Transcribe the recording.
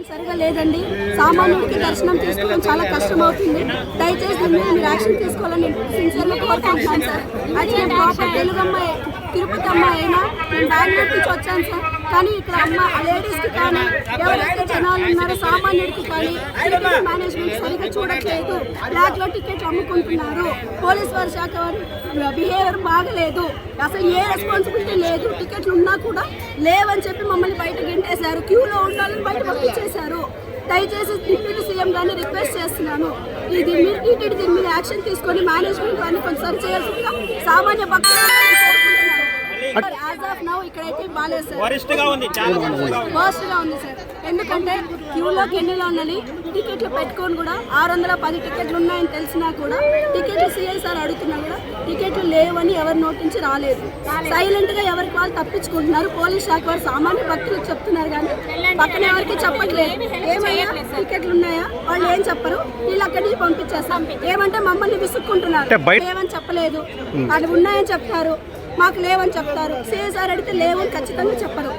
సరిగా లేదండి. సామాన్యుడికి దర్శనం తీసుకోవడం చాలా కష్టం అవుతుంది. దయచేసి దీన్ని మీరు యాక్షన్ తీసుకోవాలని సిన్సియర్గా కోరుకుంటున్నాను సార్. యాక్చువల్లీ ప్రాపర్ తెలుగు అమ్మాయి, తిరుపతి అమ్మాయి అయినా నేను బెంగళూరు నుంచి వచ్చాను సార్. కానీ ఇక్కడ అమ్మ లేడీస్కి కానీ ఎవరైతే జనాలు ఉన్నారో సామాన్యుడికి కానీ టికెట్ మేనేజ్మెంట్ సరిగ్గా చూడట్లేదు. బ్లాక్లో టికెట్లు అమ్ముకుంటున్నారు. పోలీస్ వారి శాఖ వారి బిహేవియర్ బాగలేదు. అసలు ఏ రెస్పాన్సిబిలిటీ లేదు. టికెట్లు ఉన్నా కూడా లేవని చెప్పి మమ్మల్ని బయట గెంటేశారు. క్యూలో ఉండాలని బయట పంపించేశారు. దయచేసి డిప్యూటీ సీఎం గారిని రిక్వెస్ట్ చేస్తున్నాను, దీని మీద యాక్షన్ తీసుకొని మేనేజ్మెంట్ వారిని కొంచెం సరి చేయాల్సిందిగా సామాన్య భక్తులు యాజ్ ఆఫ్ నౌ ఇక్కడైతే బాగాలేదు సార్. వర్స్ట్గా ఉంది సార్. ఎందుకంటే క్యూలోకి ఎన్నిలో ఉన్నది టికెట్లు పెట్టుకొని కూడా 610 టికెట్లు ఉన్నాయని తెలిసినా కూడా టికెట్లు సిఐ సార్ అడుగుతున్నా కూడా టికెట్లు లేవని ఎవరి నోటి నుంచి రాలేదు. సైలెంట్గా ఎవరికి వాళ్ళు తప్పించుకుంటున్నారు. పోలీస్ శాఖ వారు సామాన్య భక్తులకు చెప్తున్నారు కానీ పక్కన ఎవరికి చెప్పట్లేదు. ఏమయ్యా టికెట్లు ఉన్నాయా వాళ్ళు ఏం చెప్పరు. వీళ్ళు అక్కడి నుంచి పంపించేస్తాం. ఏమంటే మమ్మల్ని విసుక్కుంటున్నారు. లేవని చెప్పలేదు, అది ఉన్నాయని చెప్తారు. మాకు లేవని చెప్తారు. సిఐ సార్ అడిగితే లేవని ఖచ్చితంగా చెప్పరు.